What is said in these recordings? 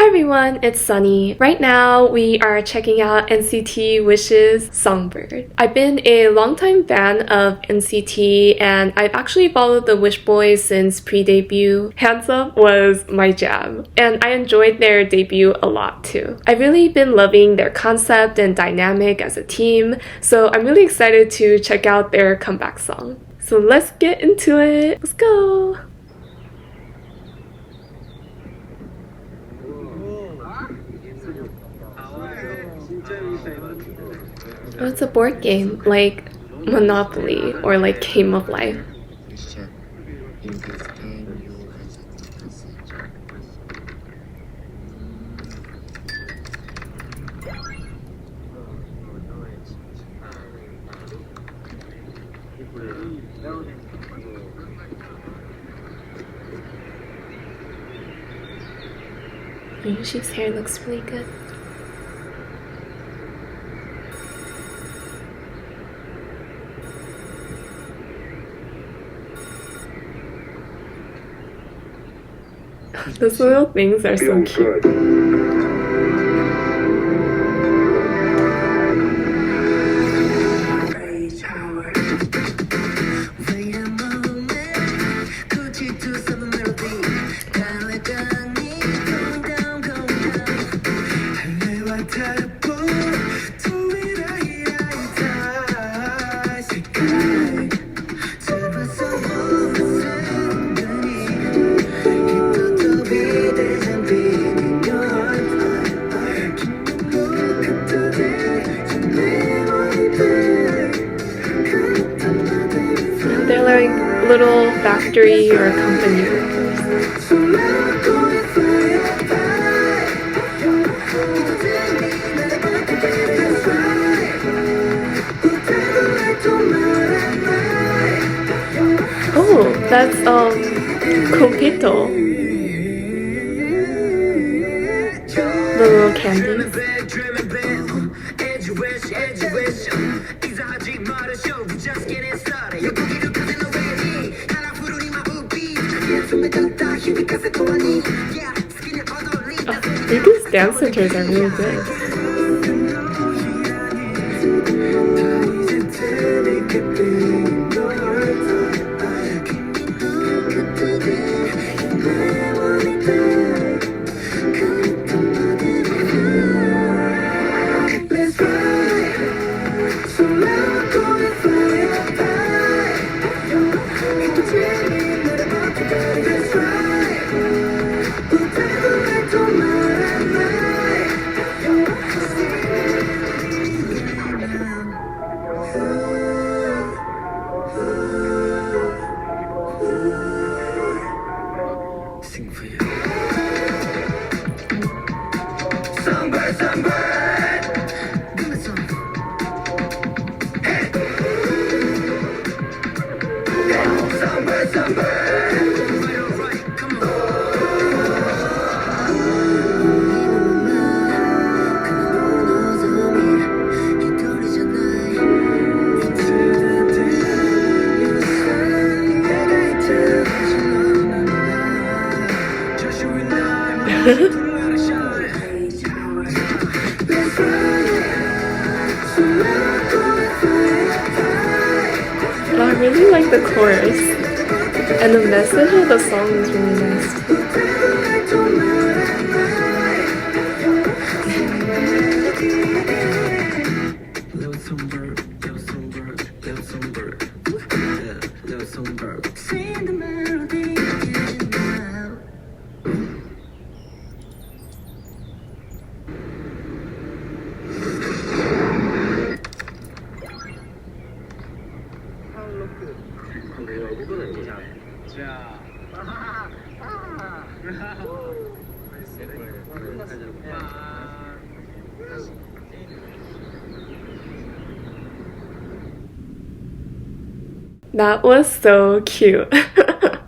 Hi everyone, it's Sunny. Right now, we are checking out NCT Wish's Songbird. I've been a longtime fan of NCT and I've actually followed the Wish Boys since pre-debut. Hands Up was my jam, and I enjoyed their debut a lot too. I've really been loving their concept and dynamic as a team, so I'm really excited to check out their comeback song. So let's get into it. Let's go! Oh, it's a board game, like Monopoly or like Game of Life. Yushi's hair looks really good. Those little things are so cute. They're like little factory or company workers. Oh, that's Copito. The little candies. Oh, these dance centers are really good. I really like the chorus, and the message of the song is really nice too. That was so cute.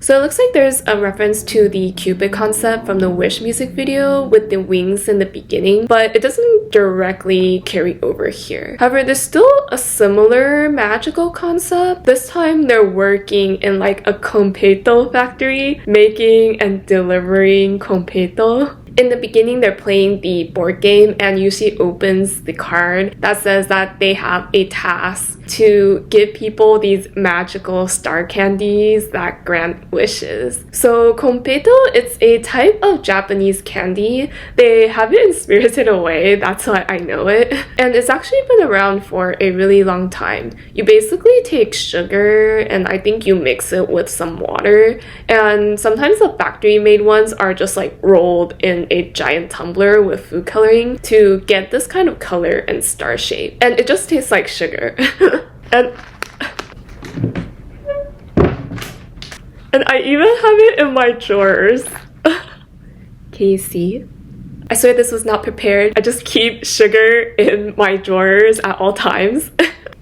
So it looks like there's a reference to the Cupid concept from the Wish music video with the wings in the beginning, but it doesn't directly carry over here. However, there's still a similar magical concept. This time they're working in like a completo factory, making and delivering completo. In the beginning, they're playing the board game and Yushi opens the card that says that they have a task to give people these magical star candies that grant wishes. So konpeito, it's a type of Japanese candy. They have it in Spirited Away, that's why I know it. And it's actually been around for a really long time. You basically take sugar and I think you mix it with some water. And sometimes the factory made ones are just like rolled in a giant tumbler with food coloring to get this kind of color and star shape. And it just tastes like sugar. And I even have it in my drawers. Can you see? I swear this was not prepared. I just keep sugar in my drawers at all times.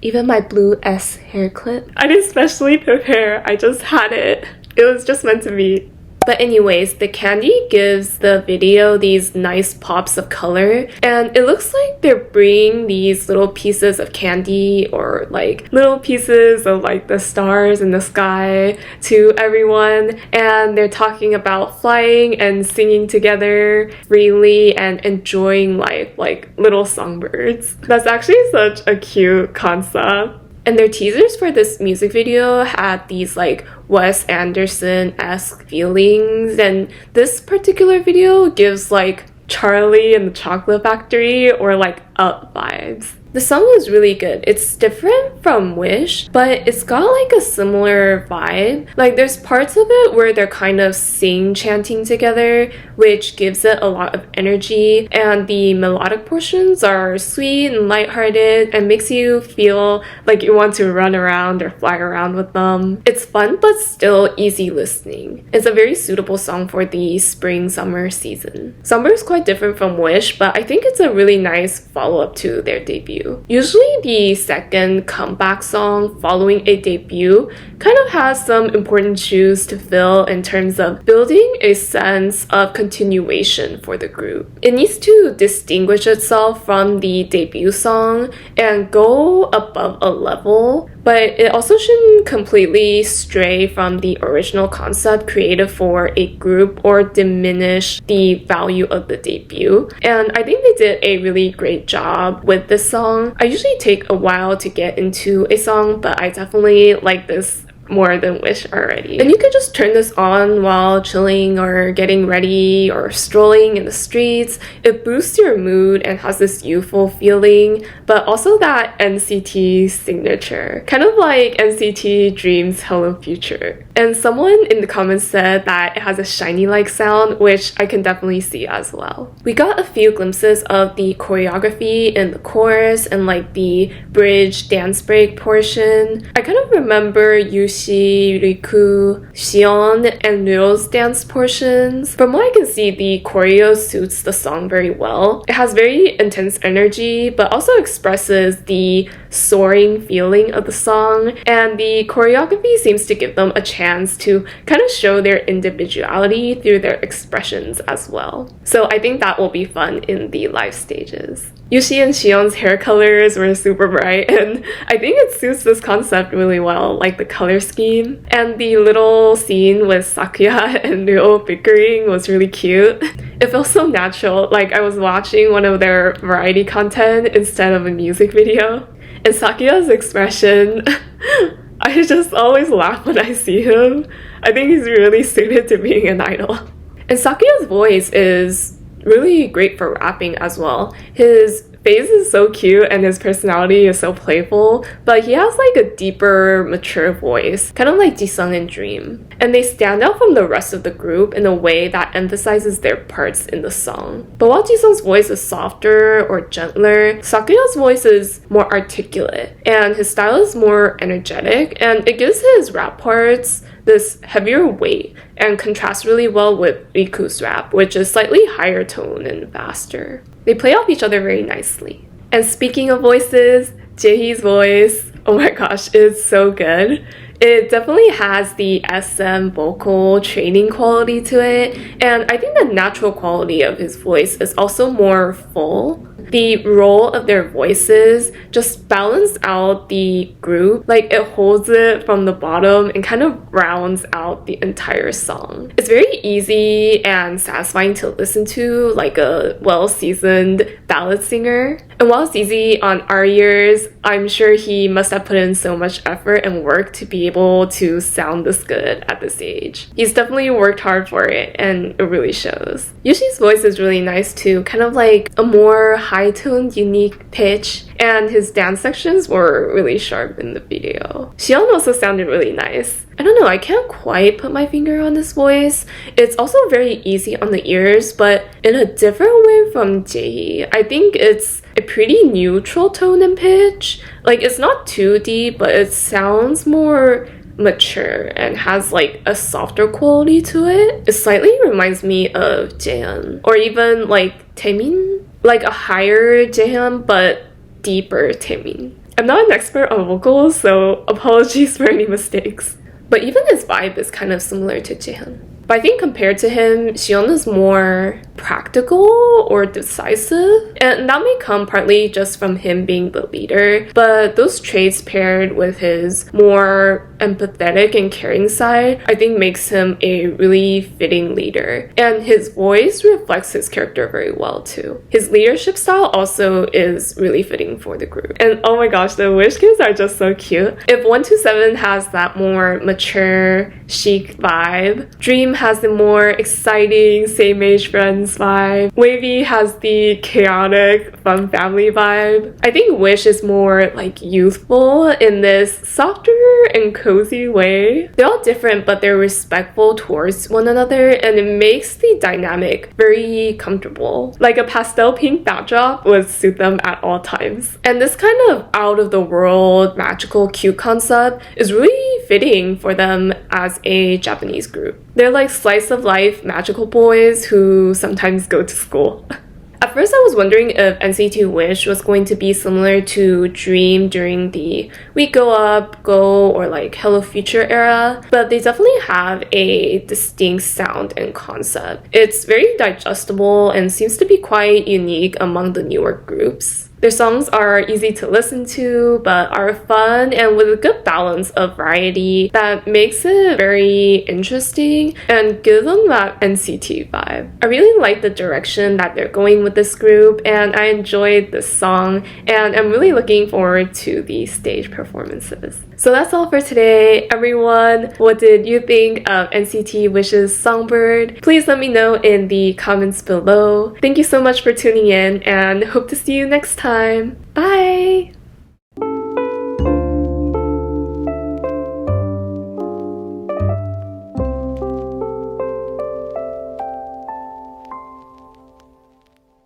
Even my blue S hair clip. I didn't specially prepare, I just had it. It was just meant to be. But anyways, the candy gives the video these nice pops of color, and it looks like they're bringing these little pieces of candy or like little pieces of like the stars in the sky to everyone, and they're talking about flying and singing together freely and enjoying life like little songbirds. That's actually such a cute concept. And their teasers for this music video had these like Wes Anderson-esque feelings, and this particular video gives like Charlie and the Chocolate Factory or like Up vibes. The song is really good. It's different from Wish, but it's got like a similar vibe. Like there's parts of it where they're kind of chanting together, which gives it a lot of energy, and the melodic portions are sweet and lighthearted and makes you feel like you want to run around or fly around with them. It's fun but still easy listening. It's a very suitable song for the spring-summer season. Summer is quite different from Wish, but I think it's a really nice follow-up to their debut. Usually the second comeback song following a debut kind of has some important shoes to fill in terms of building a sense of continuation for the group. It needs to distinguish itself from the debut song and go above a level, but it also shouldn't completely stray from the original concept created for a group or diminish the value of the debut. And I think they did a really great job with this song. I usually take a while to get into a song, but I definitely like this more than Wish already. And you could just turn this on while chilling or getting ready or strolling in the streets. It boosts your mood and has this youthful feeling, but also that NCT signature. Kind of like NCT Dreams Hello Future. And someone in the comments said that it has a shiny-like sound, which I can definitely see as well. We got a few glimpses of the choreography in the chorus and like the bridge dance break portion. I kind of remember Yushi, Riku, Xion, and Ryo's dance portions. From what I can see, the choreo suits the song very well. It has very intense energy, but also expresses the soaring feeling of the song, and the choreography seems to give them a chance to kind of show their individuality through their expressions as well. So I think that will be fun in the live stages. Yushi and Xion's hair colors were super bright, and I think it suits this concept really well, like the color scheme. And the little scene with Sakuya and Ryo bickering was really cute. It felt so natural, like I was watching one of their variety content instead of a music video. And Sakuya's expression, I just always laugh when I see him. I think he's really suited to being an idol. And Sakuya's voice is really great for rapping as well. His face is so cute and his personality is so playful, but he has like a deeper, mature voice, kind of like Jisung in Dream. And they stand out from the rest of the group in a way that emphasizes their parts in the song. But while Jisung's voice is softer or gentler, Sakuya's voice is more articulate, and his style is more energetic, and it gives his rap parts this heavier weight and contrasts really well with Riku's rap, which is slightly higher tone and faster. They play off each other very nicely. And speaking of voices, Jaehee's voice, oh my gosh, it's so good. It definitely has the SM vocal training quality to it, and I think the natural quality of his voice is also more full. Jihyun, the role of their voices just balance out the group. Like it holds it from the bottom and kind of rounds out the entire song. It's very easy and satisfying to listen to, like a well-seasoned ballad singer. And while it's easy on our ears, I'm sure he must have put in so much effort and work to be able to sound this good at this age. He's definitely worked hard for it, and it really shows. Yoshi's voice is really nice too, kind of like a more high-toned, unique pitch, and his dance sections were really sharp in the video. Xion also sounded really nice. I don't know, I can't quite put my finger on this voice. It's also very easy on the ears, but in a different way from Jae. I think it's a pretty neutral tone and pitch. Like, it's not too deep, but it sounds more mature and has like a softer quality to it. It slightly reminds me of Jaehyun, or even like Taemin, like a higher Jaehyun but deeper Taemin. I'm not an expert on vocals, so apologies for any mistakes. But even his vibe is kind of similar to Jaehyun. But I think compared to him, Xion is more practical or decisive. And that may come partly just from him being the leader, but those traits paired with his more empathetic and caring side, I think makes him a really fitting leader. And his voice reflects his character very well too. His leadership style also is really fitting for the group. And oh my gosh, the Wish kids are just so cute. If 127 has that more mature, chic vibe, Dream has the more exciting, same-age friends vibe, Wavy has the chaotic, fun family vibe. I think Wish is more like youthful in this softer and cozy way. They're all different, but they're respectful towards one another, and it makes the dynamic very comfortable. Like a pastel pink backdrop would suit them at all times. And this kind of out-of-the-world, magical, cute concept is really fitting for them as a Japanese group. They're like slice-of-life magical boys who sometimes go to school. At first I was wondering if NCT Wish was going to be similar to Dream during the We Go Up, Go, or like Hello Future era, but they definitely have a distinct sound and concept. It's very digestible and seems to be quite unique among the newer groups. Their songs are easy to listen to, but are fun and with a good balance of variety that makes it very interesting and gives them that NCT vibe. I really like the direction that they're going with this group, and I enjoyed this song, and I'm really looking forward to the stage performances. So that's all for today, everyone. What did you think of NCT Wish's Songbird? Please let me know in the comments below. Thank you so much for tuning in, and hope to see you next time. Bye!